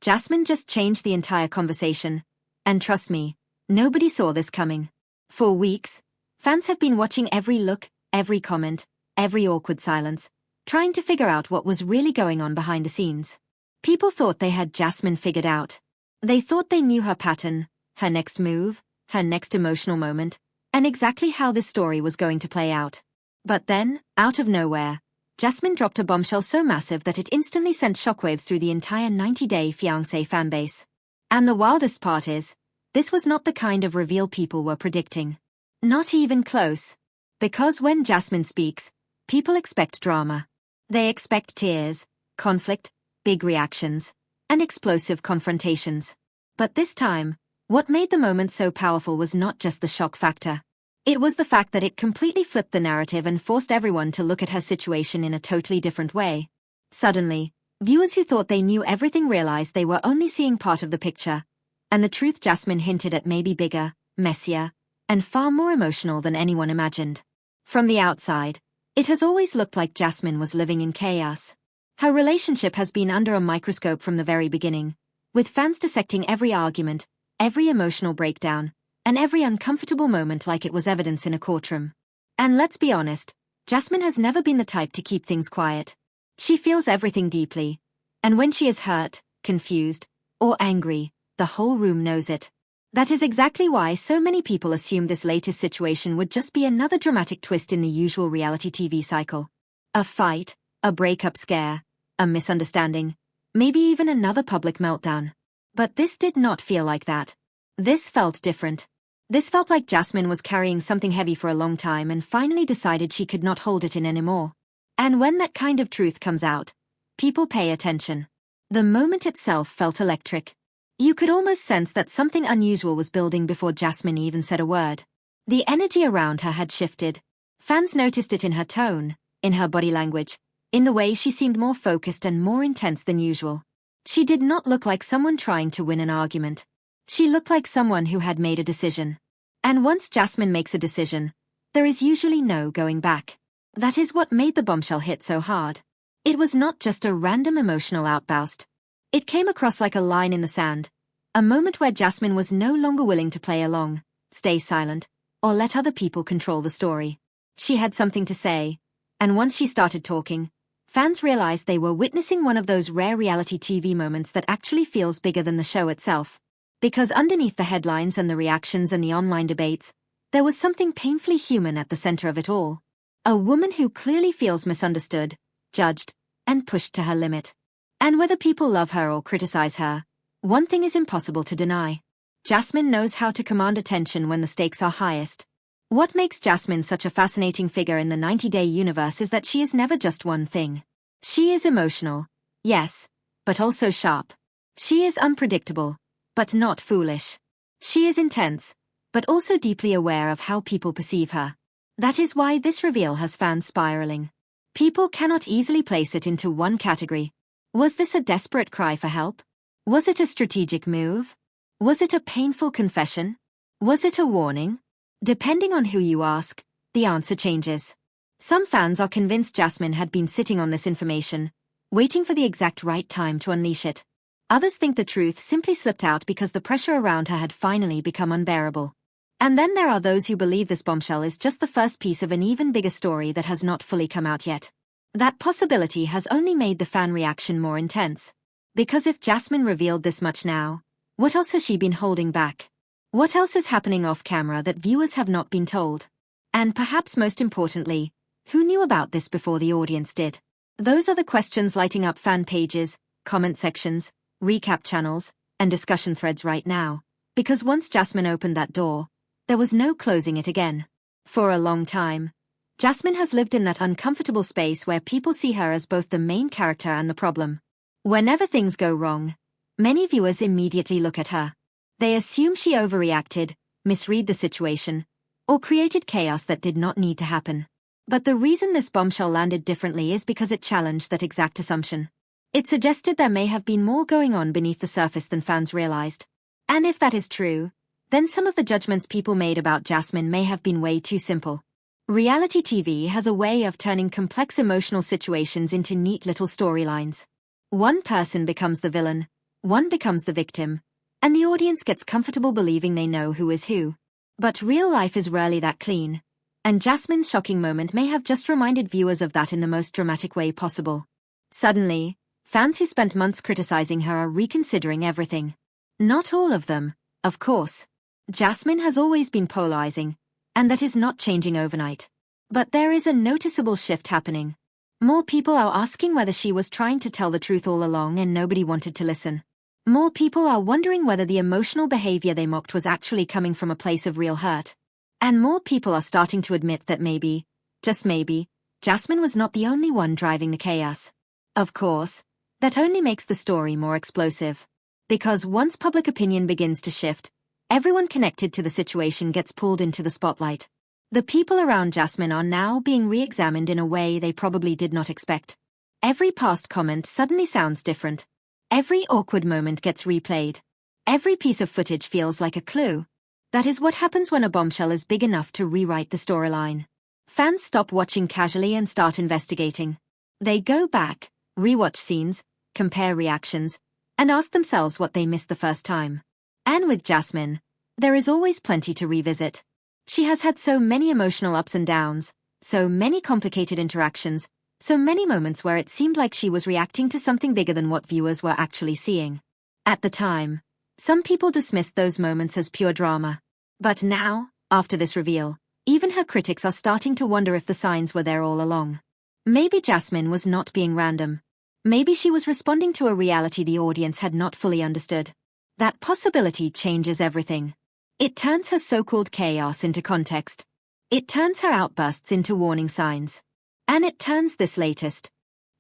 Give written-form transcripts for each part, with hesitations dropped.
Jasmine just changed the entire conversation. And trust me, nobody saw this coming. For weeks, fans have been watching every look, every comment, every awkward silence, trying to figure out what was really going on behind the scenes. People thought they had Jasmine figured out. They thought they knew her pattern, her next move, her next emotional moment, and exactly how this story was going to play out. But then, out of nowhere, Jasmine dropped a bombshell so massive that it instantly sent shockwaves through the entire 90-day Fiancé fanbase. And the wildest part is, this was not the kind of reveal people were predicting. Not even close. Because when Jasmine speaks, people expect drama. They expect tears, conflict, big reactions, and explosive confrontations. But this time, what made the moment so powerful was not just the shock factor. It was the fact that it completely flipped the narrative and forced everyone to look at her situation in a totally different way. Suddenly, viewers who thought they knew everything realized they were only seeing part of the picture, and the truth Jasmine hinted at may be bigger, messier, and far more emotional than anyone imagined. From the outside, it has always looked like Jasmine was living in chaos. Her relationship has been under a microscope from the very beginning, with fans dissecting every argument, every emotional breakdown, and every uncomfortable moment like it was evidence in a courtroom. And let's be honest, Jasmine has never been the type to keep things quiet. She feels everything deeply, and when she is hurt, confused, or angry, the whole room knows it. That is exactly why so many people assumed this latest situation would just be another dramatic twist in the usual reality TV cycle. A fight, a breakup scare, a misunderstanding, maybe even another public meltdown. But this did not feel like that. This felt different. This felt like Jasmine was carrying something heavy for a long time and finally decided she could not hold it in anymore. And when that kind of truth comes out, people pay attention. The moment itself felt electric. You could almost sense that something unusual was building before Jasmine even said a word. The energy around her had shifted. Fans noticed it in her tone, in her body language, in the way she seemed more focused and more intense than usual. She did not look like someone trying to win an argument. She looked like someone who had made a decision. And once Jasmine makes a decision, there is usually no going back. That is what made the bombshell hit so hard. It was not just a random emotional outburst. It came across like a line in the sand, a moment where Jasmine was no longer willing to play along, stay silent, or let other people control the story. She had something to say, and once she started talking, fans realized they were witnessing one of those rare reality TV moments that actually feels bigger than the show itself. Because underneath the headlines and the reactions and the online debates, there was something painfully human at the center of it all. A woman who clearly feels misunderstood, judged, and pushed to her limit. And whether people love her or criticize her, one thing is impossible to deny. Jasmine knows how to command attention when the stakes are highest. What makes Jasmine such a fascinating figure in the 90-day universe is that she is never just one thing. She is emotional, yes, but also sharp. She is unpredictable, but not foolish. She is intense, but also deeply aware of how people perceive her. That is why this reveal has fans spiraling. People cannot easily place it into one category. Was this a desperate cry for help? Was it a strategic move? Was it a painful confession? Was it a warning? Depending on who you ask, the answer changes. Some fans are convinced Jasmine had been sitting on this information, waiting for the exact right time to unleash it. Others think the truth simply slipped out because the pressure around her had finally become unbearable. And then there are those who believe this bombshell is just the first piece of an even bigger story that has not fully come out yet. That possibility has only made the fan reaction more intense. Because if Jasmine revealed this much now, what else has she been holding back? What else is happening off camera that viewers have not been told? And perhaps most importantly, who knew about this before the audience did? Those are the questions lighting up fan pages, comment sections, recap channels, and discussion threads right now. Because once Jasmine opened that door, there was no closing it again. For a long time, Jasmine has lived in that uncomfortable space where people see her as both the main character and the problem. Whenever things go wrong, many viewers immediately look at her. They assume she overreacted, misread the situation, or created chaos that did not need to happen. But the reason this bombshell landed differently is because it challenged that exact assumption. It suggested there may have been more going on beneath the surface than fans realized. And if that is true, then some of the judgments people made about Jasmine may have been way too simple. Reality TV has a way of turning complex emotional situations into neat little storylines. One person becomes the villain, one becomes the victim, and the audience gets comfortable believing they know who is who. But real life is rarely that clean, and Jasmine's shocking moment may have just reminded viewers of that in the most dramatic way possible. Suddenly, fans who spent months criticizing her are reconsidering everything. Not all of them, of course. Jasmine has always been polarizing, and that is not changing overnight. But there is a noticeable shift happening. More people are asking whether she was trying to tell the truth all along and nobody wanted to listen. More people are wondering whether the emotional behavior they mocked was actually coming from a place of real hurt. And more people are starting to admit that maybe, just maybe, Jasmine was not the only one driving the chaos. Of course, that only makes the story more explosive. Because once public opinion begins to shift, everyone connected to the situation gets pulled into the spotlight. The people around Jasmine are now being re-examined in a way they probably did not expect. Every past comment suddenly sounds different. Every awkward moment gets replayed. Every piece of footage feels like a clue. That is what happens when a bombshell is big enough to rewrite the storyline. Fans stop watching casually and start investigating. They go back, rewatch scenes, compare reactions, and ask themselves what they missed the first time. And with Jasmine, there is always plenty to revisit. She has had so many emotional ups and downs, so many complicated interactions, so many moments where it seemed like she was reacting to something bigger than what viewers were actually seeing. At the time, some people dismissed those moments as pure drama. But now, after this reveal, even her critics are starting to wonder if the signs were there all along. Maybe Jasmine was not being random. Maybe she was responding to a reality the audience had not fully understood. That possibility changes everything. It turns her so-called chaos into context. It turns her outbursts into warning signs. And it turns this latest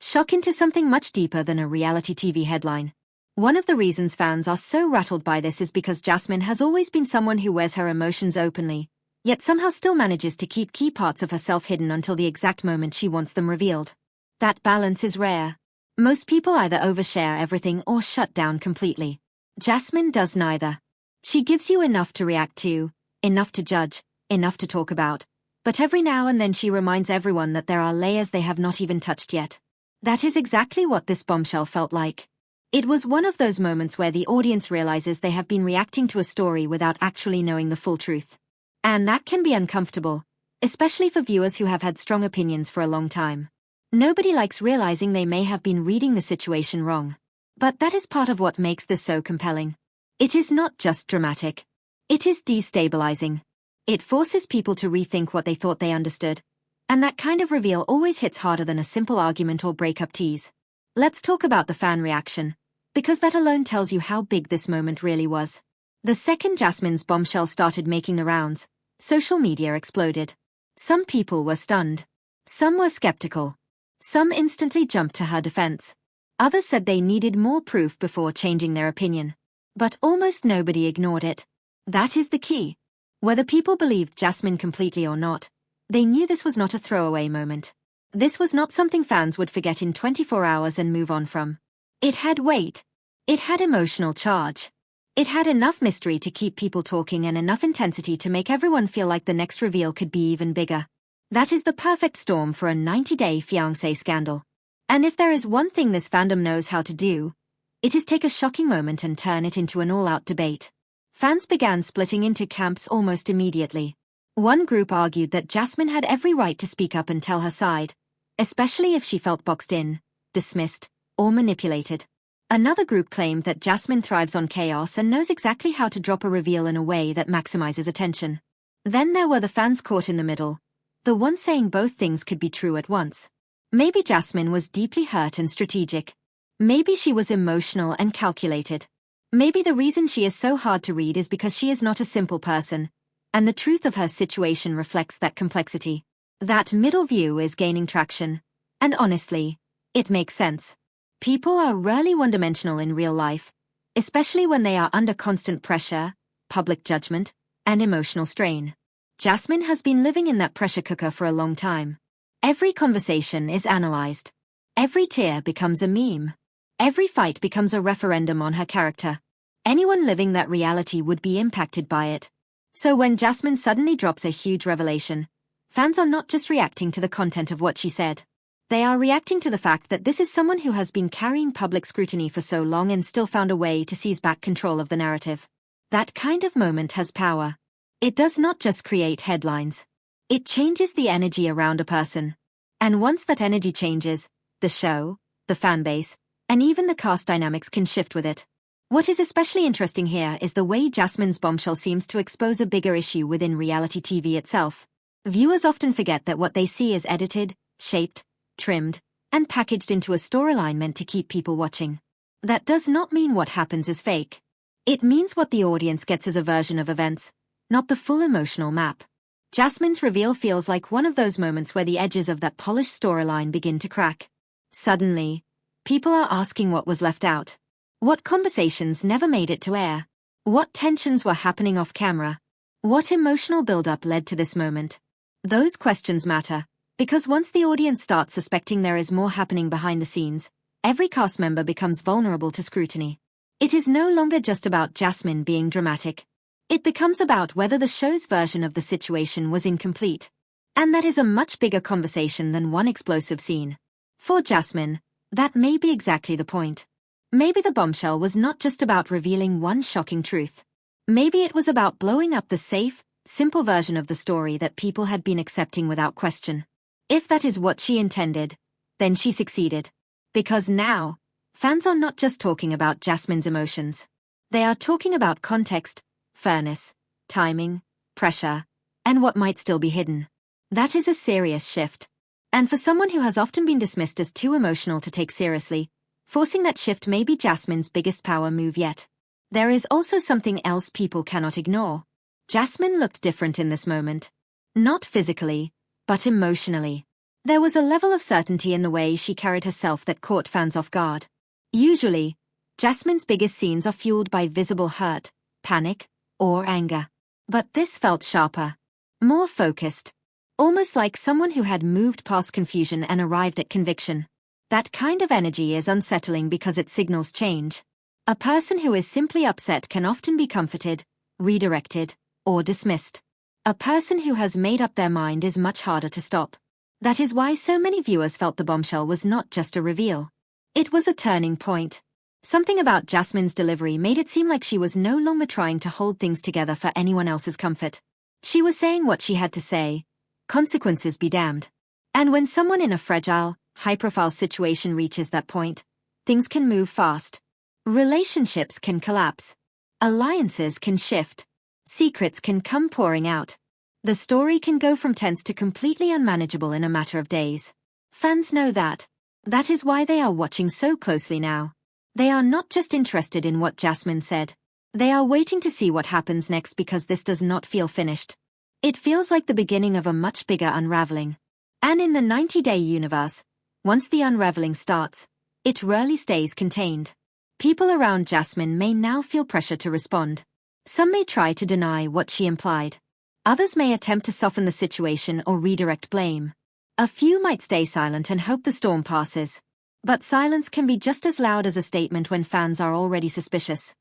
shock into something much deeper than a reality TV headline. One of the reasons fans are so rattled by this is because Jasmine has always been someone who wears her emotions openly, yet somehow still manages to keep key parts of herself hidden until the exact moment she wants them revealed. That balance is rare. Most people either overshare everything or shut down completely. Jasmine does neither. She gives you enough to react to, enough to judge, enough to talk about, but every now and then she reminds everyone that there are layers they have not even touched yet. That is exactly what this bombshell felt like. It was one of those moments where the audience realizes they have been reacting to a story without actually knowing the full truth. And that can be uncomfortable, especially for viewers who have had strong opinions for a long time. Nobody likes realizing they may have been reading the situation wrong. But that is part of what makes this so compelling. It is not just dramatic. It is destabilizing. It forces people to rethink what they thought they understood. And that kind of reveal always hits harder than a simple argument or breakup tease. Let's talk about the fan reaction, because that alone tells you how big this moment really was. The second Jasmine's bombshell started making the rounds, social media exploded. Some people were stunned. Some were skeptical. Some instantly jumped to her defense. Others said they needed more proof before changing their opinion. But almost nobody ignored it. That is the key. Whether people believed Jasmine completely or not, they knew this was not a throwaway moment. This was not something fans would forget in 24 hours and move on from. It had weight. It had emotional charge. It had enough mystery to keep people talking and enough intensity to make everyone feel like the next reveal could be even bigger. That is the perfect storm for a 90-day Fiancé scandal. And if there is one thing this fandom knows how to do, it is take a shocking moment and turn it into an all-out debate. Fans began splitting into camps almost immediately. One group argued that Jasmine had every right to speak up and tell her side, especially if she felt boxed in, dismissed, or manipulated. Another group claimed that Jasmine thrives on chaos and knows exactly how to drop a reveal in a way that maximizes attention. Then there were the fans caught in the middle, the ones saying both things could be true at once. Maybe Jasmine was deeply hurt and strategic. Maybe she was emotional and calculated. Maybe the reason she is so hard to read is because she is not a simple person, and the truth of her situation reflects that complexity. That middle view is gaining traction, and honestly, it makes sense. People are rarely one-dimensional in real life, especially when they are under constant pressure, public judgment, and emotional strain. Jasmine has been living in that pressure cooker for a long time. Every conversation is analyzed. Every tear becomes a meme. Every fight becomes a referendum on her character. Anyone living that reality would be impacted by it. So when Jasmine suddenly drops a huge revelation, fans are not just reacting to the content of what she said. They are reacting to the fact that this is someone who has been carrying public scrutiny for so long and still found a way to seize back control of the narrative. That kind of moment has power. It does not just create headlines. It changes the energy around a person. And once that energy changes, the show, the fan base, and even the cast dynamics can shift with it. What is especially interesting here is the way Jasmine's Bombshell seems to expose a bigger issue within reality TV itself. Viewers often forget that what they see is edited, shaped, trimmed, and packaged into a storyline meant to keep people watching. That does not mean what happens is fake. It means what the audience gets is a version of events, not the full emotional map. Jasmine's reveal feels like one of those moments where the edges of that polished storyline begin to crack. Suddenly, people are asking what was left out. What conversations never made it to air? What tensions were happening off camera? What emotional build-up led to this moment? Those questions matter, because once the audience starts suspecting there is more happening behind the scenes, every cast member becomes vulnerable to scrutiny. It is no longer just about Jasmine being dramatic. It becomes about whether the show's version of the situation was incomplete. And that is a much bigger conversation than one explosive scene. For Jasmine, that may be exactly the point. Maybe the bombshell was not just about revealing one shocking truth. Maybe it was about blowing up the safe, simple version of the story that people had been accepting without question. If that is what she intended, then she succeeded. Because now, fans are not just talking about Jasmine's emotions. They are talking about context, fairness, timing, pressure, and what might still be hidden. That is a serious shift. And for someone who has often been dismissed as too emotional to take seriously, forcing that shift may be Jasmine's biggest power move yet. There is also something else people cannot ignore. Jasmine looked different in this moment. Not physically, but emotionally. There was a level of certainty in the way she carried herself that caught fans off guard. Usually, Jasmine's biggest scenes are fueled by visible hurt, panic, or anger. But this felt sharper, more focused, almost like someone who had moved past confusion and arrived at conviction. That kind of energy is unsettling because it signals change. A person who is simply upset can often be comforted, redirected, or dismissed. A person who has made up their mind is much harder to stop. That is why so many viewers felt the bombshell was not just a reveal. It was a turning point. Something about Jasmine's delivery made it seem like she was no longer trying to hold things together for anyone else's comfort. She was saying what she had to say. Consequences be damned. And when someone in a fragile, high-profile situation reaches that point, things can move fast. Relationships can collapse. Alliances can shift. Secrets can come pouring out. The story can go from tense to completely unmanageable in a matter of days. Fans know that. That is why they are watching so closely now. They are not just interested in what Jasmine said. They are waiting to see what happens next because this does not feel finished. It feels like the beginning of a much bigger unraveling. And in the 90-day universe, once the unraveling starts, it rarely stays contained. People around Jasmine may now feel pressure to respond. Some may try to deny what she implied. Others may attempt to soften the situation or redirect blame. A few might stay silent and hope the storm passes. But silence can be just as loud as a statement when fans are already suspicious.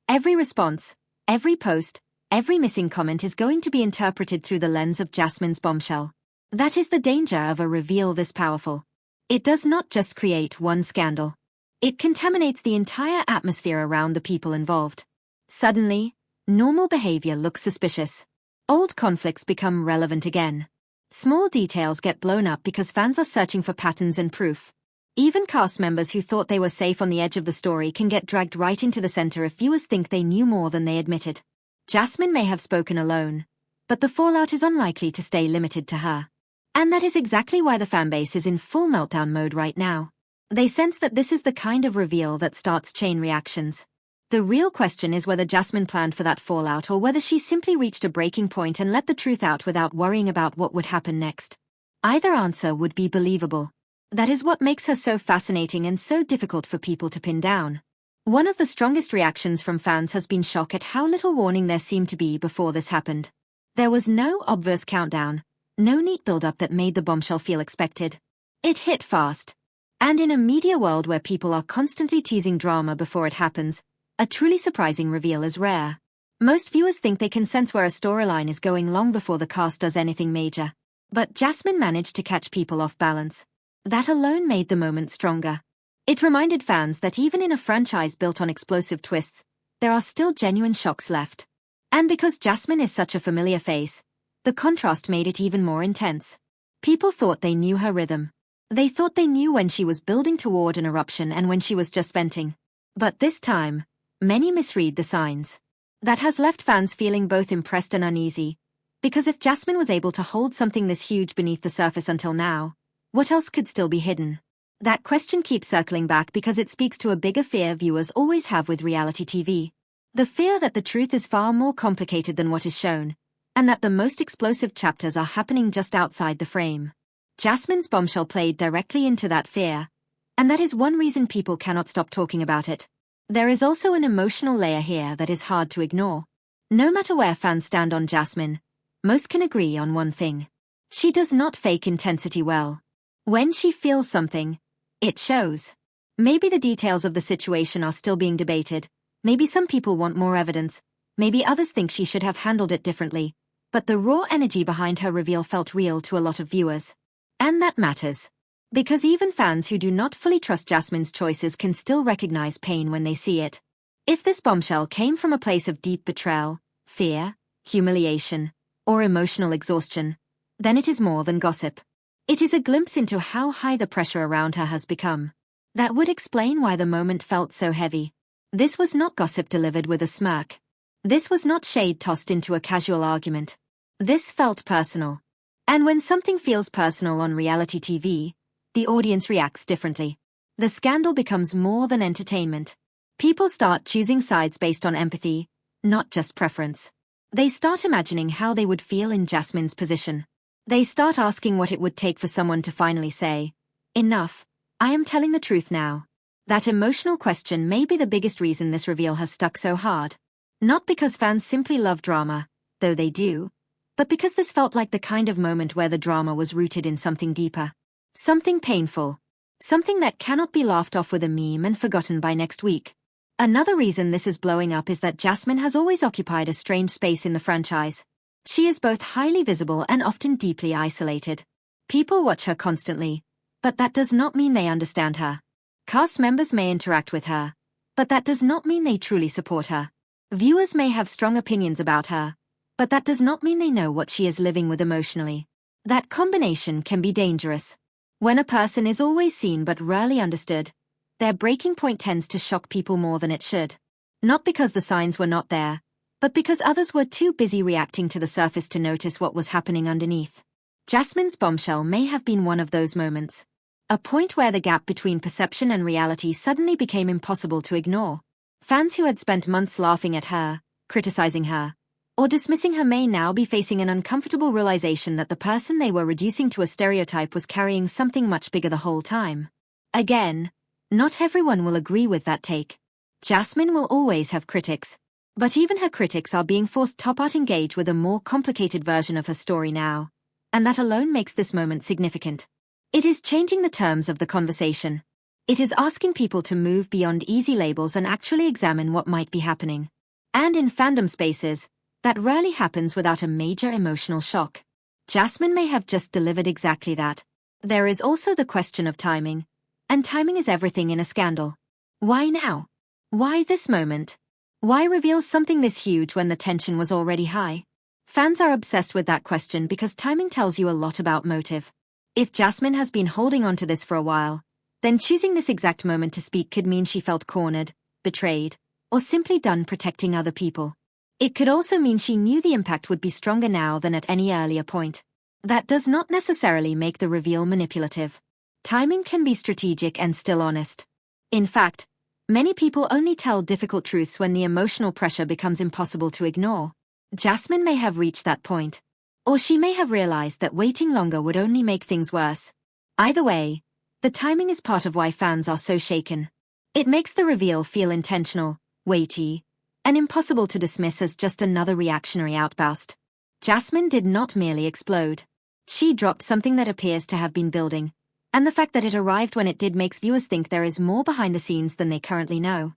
Every response, every post, every missing comment is going to be interpreted through the lens of Jasmine's bombshell. That is the danger of a reveal this powerful. It does not just create one scandal. It contaminates the entire atmosphere around the people involved. Suddenly, normal behavior looks suspicious. Old conflicts become relevant again. Small details get blown up because fans are searching for patterns and proof. Even cast members who thought they were safe on the edge of the story can get dragged right into the center if viewers think they knew more than they admitted. Jasmine may have spoken alone, but the fallout is unlikely to stay limited to her. And that is exactly why the fanbase is in full meltdown mode right now. They sense that this is the kind of reveal that starts chain reactions. The real question is whether Jasmine planned for that fallout or whether she simply reached a breaking point and let the truth out without worrying about what would happen next. Either answer would be believable. That is what makes her so fascinating and so difficult for people to pin down. One of the strongest reactions from fans has been shock at how little warning there seemed to be before this happened. There was no obvious countdown, no neat build-up that made the bombshell feel expected. It hit fast. And in a media world where people are constantly teasing drama before it happens, a truly surprising reveal is rare. Most viewers think they can sense where a storyline is going long before the cast does anything major. But Jasmine managed to catch people off balance. That alone made the moment stronger. It reminded fans that even in a franchise built on explosive twists, there are still genuine shocks left. And because Jasmine is such a familiar face, the contrast made it even more intense. People thought they knew her rhythm. They thought they knew when she was building toward an eruption and when she was just venting. But this time, many misread the signs. That has left fans feeling both impressed and uneasy. Because if Jasmine was able to hold something this huge beneath the surface until now, what else could still be hidden? That question keeps circling back because it speaks to a bigger fear viewers always have with reality TV. The fear that the truth is far more complicated than what is shown, and that the most explosive chapters are happening just outside the frame. Jasmine's Bombshell played directly into that fear, and that is one reason people cannot stop talking about it. There is also an emotional layer here that is hard to ignore. No matter where fans stand on Jasmine, most can agree on one thing. She does not fake intensity well. When she feels something, it shows. Maybe the details of the situation are still being debated. Maybe some people want more evidence. Maybe others think she should have handled it differently. But the raw energy behind her reveal felt real to a lot of viewers. And that matters. Because even fans who do not fully trust Jasmine's choices can still recognize pain when they see it. If this bombshell came from a place of deep betrayal, fear, humiliation, or emotional exhaustion, then it is more than gossip. It is a glimpse into how high the pressure around her has become. That would explain why the moment felt so heavy. This was not gossip delivered with a smirk. This was not shade tossed into a casual argument. This felt personal. And when something feels personal on reality TV, the audience reacts differently. The scandal becomes more than entertainment. People start choosing sides based on empathy, not just preference. They start imagining how they would feel in Jasmine's position. They start asking what it would take for someone to finally say, "Enough, I am telling the truth now." That emotional question may be the biggest reason this reveal has stuck so hard. Not because fans simply love drama, though they do, but because this felt like the kind of moment where the drama was rooted in something deeper. Something painful. Something that cannot be laughed off with a meme and forgotten by next week. Another reason this is blowing up is that Jasmine has always occupied a strange space in the franchise. She is both highly visible and often deeply isolated. People watch her constantly, but that does not mean they understand her. Cast members may interact with her, but that does not mean they truly support her. Viewers may have strong opinions about her, but that does not mean they know what she is living with emotionally. That combination can be dangerous. When a person is always seen but rarely understood, their breaking point tends to shock people more than it should. Not because the signs were not there, but because others were too busy reacting to the surface to notice what was happening underneath. Jasmine's bombshell may have been one of those moments. A point where the gap between perception and reality suddenly became impossible to ignore. Fans who had spent months laughing at her, criticizing her, or dismissing her may now be facing an uncomfortable realization that the person they were reducing to a stereotype was carrying something much bigger the whole time. Again, not everyone will agree with that take. Jasmine will always have critics. But even her critics are being forced to engage with a more complicated version of her story now. And that alone makes this moment significant. It is changing the terms of the conversation. It is asking people to move beyond easy labels and actually examine what might be happening. And in fandom spaces, that rarely happens without a major emotional shock. Jasmine may have just delivered exactly that. There is also the question of timing. And timing is everything in a scandal. Why now? Why this moment? Why reveal something this huge when the tension was already high? Fans are obsessed with that question because timing tells you a lot about motive. If Jasmine has been holding on to this for a while, then choosing this exact moment to speak could mean she felt cornered, betrayed, or simply done protecting other people. It could also mean she knew the impact would be stronger now than at any earlier point. That does not necessarily make the reveal manipulative. Timing can be strategic and still honest. In fact, many people only tell difficult truths when the emotional pressure becomes impossible to ignore. Jasmine may have reached that point. Or she may have realized that waiting longer would only make things worse. Either way, the timing is part of why fans are so shaken. It makes the reveal feel intentional, weighty, and impossible to dismiss as just another reactionary outburst. Jasmine did not merely explode. She dropped something that appears to have been building, and the fact that it arrived when it did makes viewers think there is more behind the scenes than they currently know.